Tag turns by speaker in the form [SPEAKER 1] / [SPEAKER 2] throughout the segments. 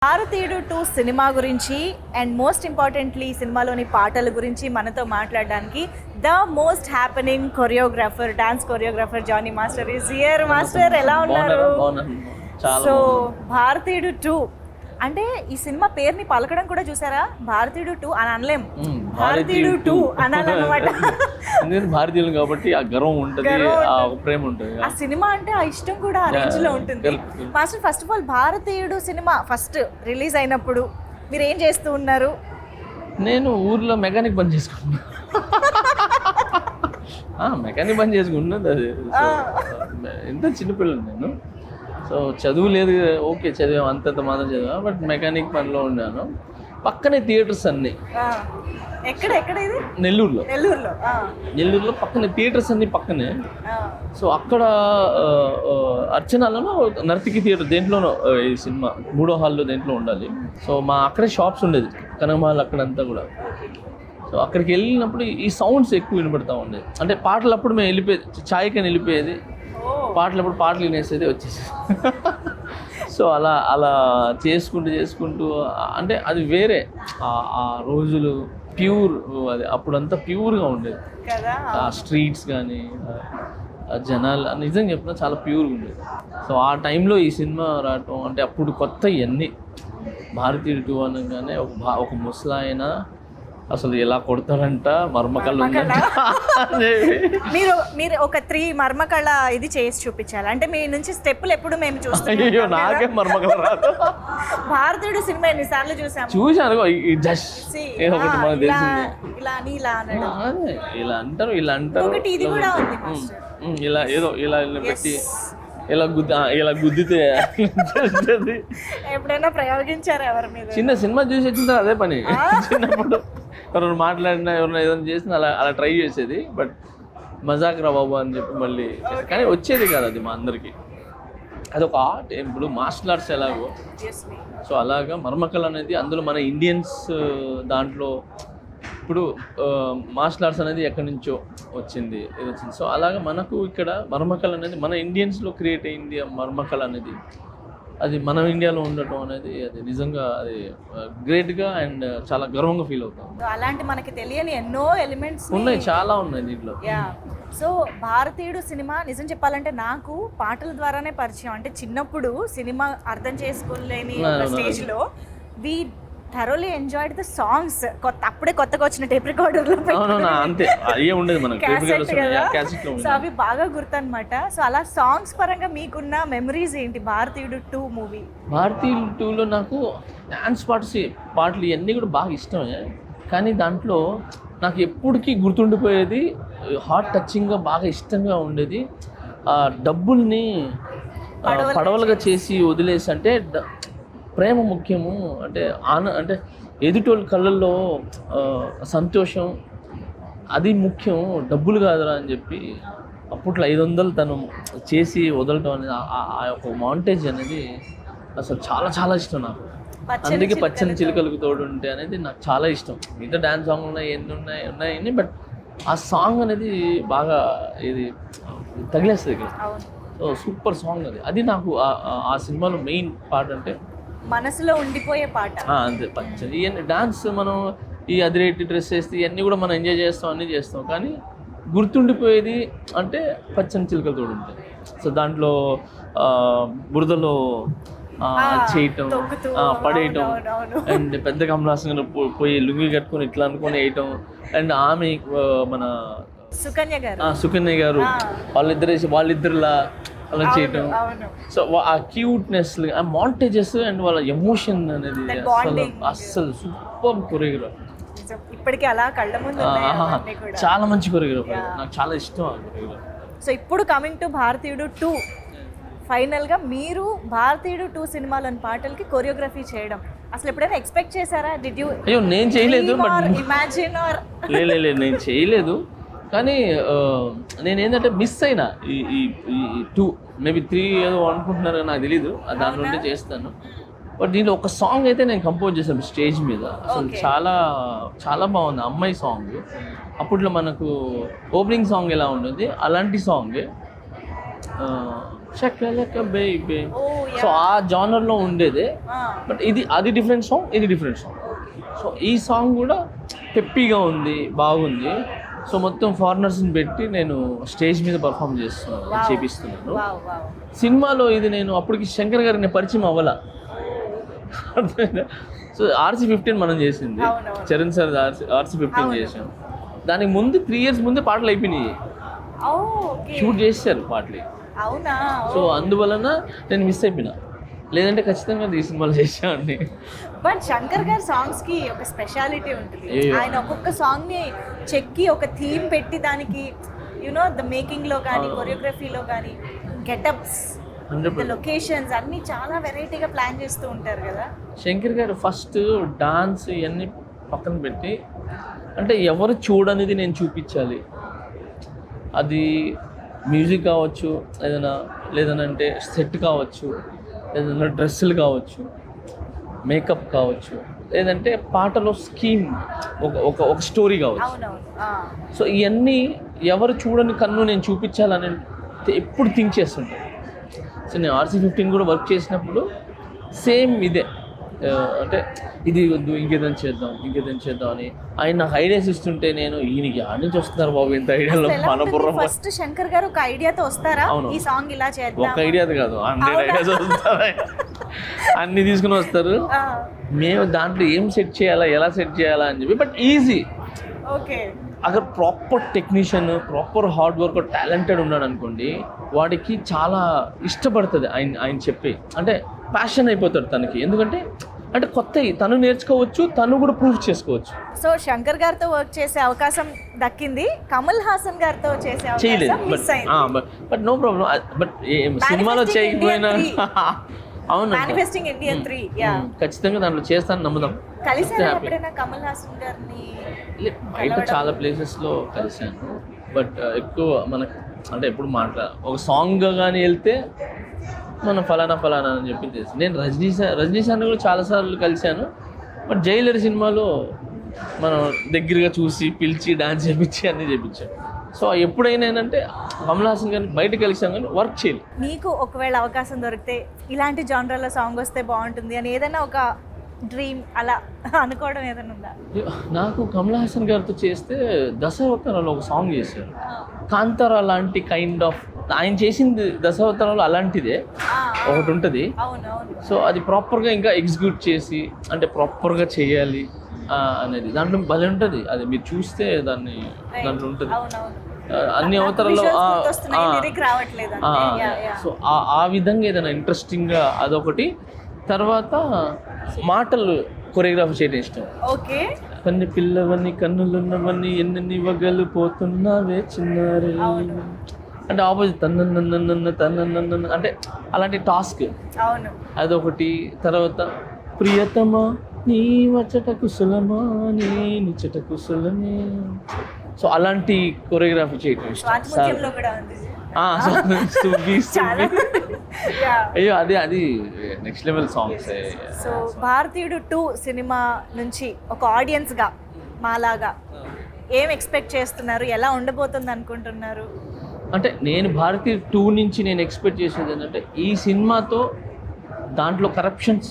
[SPEAKER 1] భారతీయుడు 2 సినిమా గురించి and most importantly సినిమాలోని పాటల గురించి మనతో మాట్లాడడానికి the most happening choreographer dance choreographer Jani master is here. Master ఎలా ఉన్నారు? సో భారతీయుడు 2 అంటే ఈ సినిమా పేరుని పలకడం కూడా చూసారా, భారతీయుడు 2 అని అనలేం, భారతీయుడు 2 అనాలన్నమాట.
[SPEAKER 2] భారతీయులు కాబట్టి ఆ గర్వం ఉంటుంది, ఆ ప్రేమ ఉంటుంది,
[SPEAKER 1] ఆ సినిమా అంటే ఆ ఇష్టం కూడా ఆ రేంజ్ లో ఉంటుంది. మాస్టర్, ఫస్ట్ ఆఫ్ ఆల్ భారతీయుడు సినిమా ఫస్ట్ రిలీజ్ అయినప్పుడు మీరు ఏం చేస్తూ ఉన్నారు?
[SPEAKER 2] నేను ఊర్లో మెకానిక్ పని చేసుకున్నా. మెకానిక్ పని చేసుకున్నది అది. ఎంత చిన్నపిల్లలు నేను. సో చదువు లేదు, ఓకే చదివాం అంతంత మాత్రం చదివా, బట్ మెకానిక్ పనిలో ఉన్నాను. పక్కనే థియేటర్స్ అన్నీ.
[SPEAKER 1] ఎక్కడ ఎక్కడ ఇది?
[SPEAKER 2] నెల్లూరులో పక్కనే థియేటర్స్ అన్నీ పక్కనే. సో అక్కడ అర్చనాలలో నర్తికి థియేటర్ దేంట్లోనో ఈ సినిమా 3వ హాల్లో దేంట్లో ఉండాలి. సో మా అక్కడే షాప్స్ ఉండేది, కనకమహల్ అక్కడంతా కూడా. సో అక్కడికి వెళ్ళినప్పుడు ఈ సౌండ్స్ ఎక్కువ వినపడతా ఉండేది. అంటే పాటలు అప్పుడు మేము వెళ్ళిపోయేది, ఛాయ్కని వెళ్ళిపోయేది, పాటలప్పుడు పాటలు వినేసేది వచ్చేసి. సో అలా చేసుకుంటూ అంటే అది వేరే ఆ రోజులు ప్యూర్, అది అప్పుడంతా ప్యూర్గా ఉండేది. ఆ స్ట్రీట్స్ కానీ జనాలు నిజంగా చెప్పినా చాలా ప్యూర్గా ఉండేది. సో ఆ టైంలో ఈ సినిమా రావటం అంటే అప్పుడు కొత్త ఇవన్నీ. భారతీయుడు 2 అనగానే ఒక ముసలాయన అసలు ఎలా కొడతారంట, మర్మకళ్ళు
[SPEAKER 1] మీరు ఒక 3 మర్మకళ ఇది చేసి చూపించాలి. అంటే మీ నుంచి స్టెప్పులు ఎప్పుడు మేము చూస్తాం.
[SPEAKER 2] నాకే మర్మకళ రాదు.
[SPEAKER 1] భారతీయుడు సినిమా ఎన్నిసార్లు
[SPEAKER 2] చూసాను. ఇలా అంటారు
[SPEAKER 1] ఇది కూడా ఉంది.
[SPEAKER 2] ఇలా ఏదో ఇలా పెట్టి ఇలా గుద్దితే
[SPEAKER 1] ఎప్పుడైనా ప్రయోగించారు ఎవరి మీద?
[SPEAKER 2] చిన్న సినిమా చూసి వచ్చిన అదే పని. చిన్నప్పుడు ఎవరైనా మాట్లాడినా ఎవరైనా ఏదైనా చేసినా అలా ట్రై చేసేది. బట్ మజాక్ రా బాబు అని చెప్పి మళ్ళీ, కానీ వచ్చేది కాదు అది మా అందరికి. అదొక ఆర్ట్. ఇప్పుడు మార్షల్ ఆర్ట్స్ ఎలాగో, సో అలాగా మర్మకళ అనేది అందులో మన ఇండియన్స్ దాంట్లో. ఇప్పుడు మార్షల్ ఆర్ట్స్ అనేది ఎక్కడి నుంచో వచ్చింది. సో అలాగా మనకు ఇక్కడ మర్మకళ అనేది మన ఇండియన్స్లో క్రియేట్ అయింది. మర్మకళ అనేది అది మన ఇండియాలో ఉండటం అనేది అది నిజంగా అది గ్రేట్గా అండ్ చాలా గర్వంగా ఫీల్ అవుతాం.
[SPEAKER 1] అలాంటి మనకి తెలియని ఎన్నో ఎలిమెంట్స్
[SPEAKER 2] ఉన్నాయి, చాలా ఉన్నాయి దీంట్లో.
[SPEAKER 1] సో భారతీయుడు సినిమా నిజం చెప్పాలంటే నాకు పాటల ద్వారానే పరిచయం. అంటే చిన్నప్పుడు సినిమా అర్థం చేసుకోలేని స్టేజ్లో we thoroughly enjoyed the songs. అప్పుడే కొత్తగా వచ్చిన టేప్ రికార్డర్లో సో అవి బాగా గుర్తనమాట. సో అలా సాంగ్స్ పరంగా మీకున్న మెమరీస్ ఏంటి భారతీయుడు 2 మూవీ?
[SPEAKER 2] భారతీయుడు 2లో నాకు డాన్స్ పాటలు ఇవన్నీ కూడా బాగా ఇష్టమే. కానీ దాంట్లో నాకు ఎప్పటికీ గుర్తుండిపోయేది, హార్ట్ టచింగ్గా బాగా ఇష్టంగా ఉండేది, డబ్బుల్ని పడవలుగా చేసి వదిలేసి, అంటే ప్రేమ ముఖ్యము, అంటే అంటే ఎదుటోళ్ళ కళ్ళల్లో సంతోషం అది ముఖ్యం, డబ్బులు కాదురా అని చెప్పి అప్పట్లో 500 తను చేసి వదలటం అనేది ఆ యొక్క మాంటేజ్ అనేది అసలు చాలా చాలా ఇష్టం నాకు. అందుకే పచ్చని చిలుకలకు తోడు ఉంటే అనేది నాకు చాలా ఇష్టం. మిగతా డ్యాన్స్ సాంగ్ ఉన్నాయి, బట్ ఆ సాంగ్ అనేది బాగా ఇది తగిలేస్తుంది ఇక్కడ. సో సూపర్ సాంగ్ అది నాకు ఆ సినిమాలో మెయిన్ పార్ట్, అంటే
[SPEAKER 1] మనసులో ఉండిపోయే పాట
[SPEAKER 2] అంతే. పచ్చని ఇవన్నీ డాన్స్ మనం ఈ అదిరేటి డ్రెస్ వేస్తే ఇవన్నీ కూడా మనం ఎంజాయ్ చేస్తాం, అన్నీ చేస్తాం, కానీ గుర్తుండిపోయేది అంటే పచ్చని చిలుకలతో ఉంటుంది. సో దాంట్లో బురదలో చేయటం, పడేయటం, అండ్ పెద్ద కమలాసంగా పోయి లుంగి కట్టుకొని ఇట్లా అనుకొని వేయటం, అండ్ ఆమె మన సుకన్య గారు వాళ్ళిద్దరులా అలా చేయటం. సో ఆ క్యూట్నెస్, ఆ మాంటేజెస్ అండ్ వాళ్ళ ఎమోషన్ అనేది అస్సలు సూపర్ కొరియోగ్రాఫర్.
[SPEAKER 1] ఇప్పటికీ అలా కళ్ళ ముందు
[SPEAKER 2] చాలా మంచి కొరియోగ్రాఫర్, నాకు చాలా ఇష్టం ఆ కొరియోగ్రాఫర్.
[SPEAKER 1] సో ఇప్పుడు కమింగ్ టు భారతీయుడు 2, ఫైనల్గా మీరు భారతీయుడు 2 సినిమాలోని పాటలకి కొరియోగ్రఫీ చేయడం అసలు ఎప్పుడైనా ఎక్స్పెక్ట్ చేశారా? Did you?
[SPEAKER 2] అయ్యో నేను చేయలేదు,
[SPEAKER 1] ఇమాజిన్ ఆర్
[SPEAKER 2] లేదు నేను చేయలేదు. కానీ నేనేంటంటే మిస్ అయినా ఈ 2 మేబీ 3 ఏదో అనుకుంటున్నారు, నాకు తెలీదు, దాని నుండి చేస్తాను. బట్ దీంట్లో ఒక సాంగ్ అయితే నేను కంపోజ్ చేశాను స్టేజ్ మీద. అసలు చాలా చాలా బాగుంది. అమ్మాయి సాంగ్, అప్పట్లో మనకు ఓపెనింగ్ సాంగ్ ఎలా ఉంటుంది అలాంటి సాంగ్. షకలక బేబీ.
[SPEAKER 1] ఓ
[SPEAKER 2] సో ఆ జానర్లో ఉండేదే, బట్ అది డిఫరెంట్ సాంగ్, ఇది డిఫరెంట్ సాంగ్. సో ఈ సాంగ్ కూడా పెప్పీగా ఉంది, బాగుంది. సో మొత్తం ఫారినర్స్ని పెట్టి నేను స్టేజ్ మీద పర్ఫామ్ చేపిస్తున్నాను. సినిమాలో ఇది నేను అప్పటికి శంకర్ గారికి నేను పరిచయం అవ్వాల. సో RC15 మనం చేసింది, చరణ్ సార్ RC15 చేసాం. దానికి ముందు 3 years ముందే పాటలు అయిపోయినాయి, షూట్ చేశారు పాటలు.
[SPEAKER 1] అవునా?
[SPEAKER 2] సో అందువలన నేను మిస్ అయిపోయినా, లేదంటే ఖచ్చితంగా ఈ సినిమాలో చేసామండి.
[SPEAKER 1] బట్ శంకర్ గారి సాంగ్స్ కి ఒక స్పెషాలిటీ ఉంటుంది. ఆయన ఒక్కొక్క సాంగ్ ని చెక్కి ఒక థీమ్ పెట్టి దానికి యునో ద మేకింగ్ లో కానీ కొరియోగ్రఫీలో కానీ గెటప్స్, లొకేషన్స్ అన్ని చాలా వెరైటీగా ప్లాన్ చేస్తూ ఉంటారు కదా
[SPEAKER 2] శంకర్ గారు. ఫస్ట్ డాన్స్ ఇవన్నీ పక్కన పెట్టి, అంటే ఎవరు చూడనిది నేను చూపించాలి. అది మ్యూజిక్ కావచ్చు, లేదనంటే సెట్ కావచ్చు, ఏదైనా డ్రెస్సులు కావచ్చు, మేకప్ కావచ్చు, లేదంటే పాటలో స్కీమ్, ఒక స్టోరీ కావచ్చు. సో ఇవన్నీ ఎవరు చూడని కన్ను నేను చూపించాలని ఎప్పుడు థింక్ చేస్తుంటాను. సో నేను RC15 కూడా వర్క్ చేసినప్పుడు సేమ్ ఇదే, అంటే ఇది వద్దు, ఇంకేదైనా చేద్దాం అని ఆయన నాకు ఐడియాస్ ఇస్తుంటే నేను ఈయనకి ఆడి నుంచి వస్తున్నారు బాబు ఇంత ఐడియాలో మన బుర్ర.
[SPEAKER 1] ఫస్ట్ శంకర్ గారు ఒక ఐడియాతో వస్తారా, ఈ సాంగ్ ఇలా చేద్దాం,
[SPEAKER 2] ఒక ఐడియాతో కాదు 100 ఐడియాస్ వస్తారు, అన్ని తీసుకుని వస్తారు. మేము దాంట్లో ఏం సెట్ చేయాలా, ఎలా సెట్ చేయాలా అని చెప్పి, బట్ ఈజీ.
[SPEAKER 1] ఓకే,
[SPEAKER 2] అక్కడ proper technician, proper hard work, talented ఉన్నాడు అనుకోండి, వాడికి చాలా ఇష్టపడుతుంది ఆయన చెప్పి, అంటే ప్యాషన్ అయిపోతాడు తనకి. ఎందుకంటే అంటే కొత్తవి తను నేర్చుకోవచ్చు, తను కూడా ప్రూవ్ చేసుకోవచ్చు.
[SPEAKER 1] సో శంకర్ గారితో వర్క్ చేసే అవకాశం దక్కింది, కమల్ హాసన్ గారితో చేసే అవకాశం మిస్ అయింది.
[SPEAKER 2] But no problem. బట్ సినిమాలో చేయకపోయినా అవును,
[SPEAKER 1] Manifesting India 3
[SPEAKER 2] ఖచ్చితంగా దాంట్లో చేస్తాను, నమ్ముదాం.
[SPEAKER 1] కలిసారా ఎప్పుడైనా కమల్ హాసన్ గారిని?
[SPEAKER 2] బయట చాలా ప్లేసెస్లో కలిసాను, బట్ ఎక్కువ మనకు అంటే ఎప్పుడు ఒక సాంగ్ కానీ వెళ్తే మనం ఫలానా అని చెప్పి తెలుసు. నేను రజనీ సార్ని కూడా చాలాసార్లు కలిశాను, బట్ జైలర్ సినిమాలో మనం దగ్గరగా చూసి పిలిచి డాన్స్ చేయించి అన్నీ చేయించాం. సో ఎప్పుడైనా ఏంటంటే కమల్ హాసన్ గారిని బయట కలిసాం కానీ వర్క్ చేయాలి.
[SPEAKER 1] మీకు ఒకవేళ అవకాశం దొరికితే ఇలాంటి జానర్లో సాంగ్ వస్తే బాగుంటుంది అని ఏదైనా ఒక డ్రీమ్ అలా అనుకోవడం ఏదైనా ఉందా?
[SPEAKER 2] నాకు కమల్ హాసన్ గారితో చేస్తే దశావతారాలు ఒక సాంగ్ చేశారు, కాంతారా లాంటి కైండ్ ఆఫ్, ఆయన చేసింది దశావతారాలు అలాంటిదే ఒకటి ఉంటుంది. సో అది ప్రాపర్గా ఇంకా ఎగ్జిక్యూట్ చేసి, అంటే ప్రాపర్గా చేయాలి అనేది దాంట్లో భలే ఉంటుంది. అది మీరు చూస్తే దాంట్లో ఉంటుంది, అన్ని అవతారాల్లో. సో ఆ విధంగా ఏదైనా ఇంట్రెస్టింగ్గా అదొకటి. తర్వాత మాటలు కొరియోగ్రాఫీ చేయడం ఇష్టం.
[SPEAKER 1] ఓకే,
[SPEAKER 2] కన్ను పిల్లవన్నీ కన్నులున్నవన్నీ ఎన్ని వగలు పోతున్నావే చిన్నారే, అంటే ఆపోజిట్ తన్న అంటే అలాంటి టాస్క్ అదొకటి. తర్వాత ప్రియతమా నీ వచ్చట కుశలమా నీ నిచ్చట కుశలమే, సో అలాంటి కొరియోగ్రఫీ చేయడం ఇష్టం. అయ్యో అది నెక్స్ట్ లెవెల్ సాంగ్స్.
[SPEAKER 1] సో భారతీయుడు 2 సినిమా నుంచి ఒక ఆడియన్స్గా మాలాగా ఏం ఎక్స్పెక్ట్ చేస్తున్నారు, ఎలా ఉండబోతుంది అనుకుంటున్నారు?
[SPEAKER 2] అంటే నేను భారతీయుడు 2 నుంచి నేను ఎక్స్పెక్ట్ చేసేది ఏంటంటే, ఈ సినిమాతో దాంట్లో కరప్షన్స్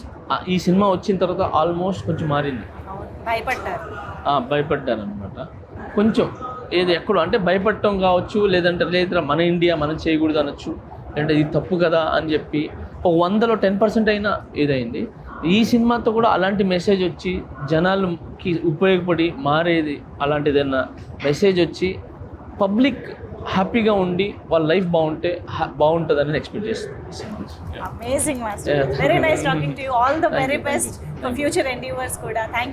[SPEAKER 2] ఈ సినిమా వచ్చిన తర్వాత ఆల్మోస్ట్ కొంచెం మారింది. భయపడ్డారు అనమాట కొంచెం, ఏది ఎక్కడో అంటే భయపడటం కావచ్చు, లేదా మన ఇండియా మనం చేయకూడదు అనొచ్చు, లేదంటే ఇది తప్పు కదా అని చెప్పి ఒక 100లో 10% అయినా ఏదైంది. ఈ సినిమాతో కూడా అలాంటి మెసేజ్ వచ్చి జనాలకి ఉపయోగపడి మారేది, అలాంటిది ఏదైనా మెసేజ్ వచ్చి పబ్లిక్ హ్యాపీగా ఉండి వాళ్ళ లైఫ్ బాగుంటుందని ఎక్స్పెక్ట్ చేస్తున్నాను.
[SPEAKER 1] Amazing master, very nice talking to you, all the very best for future endeavours కూడా. Thank you.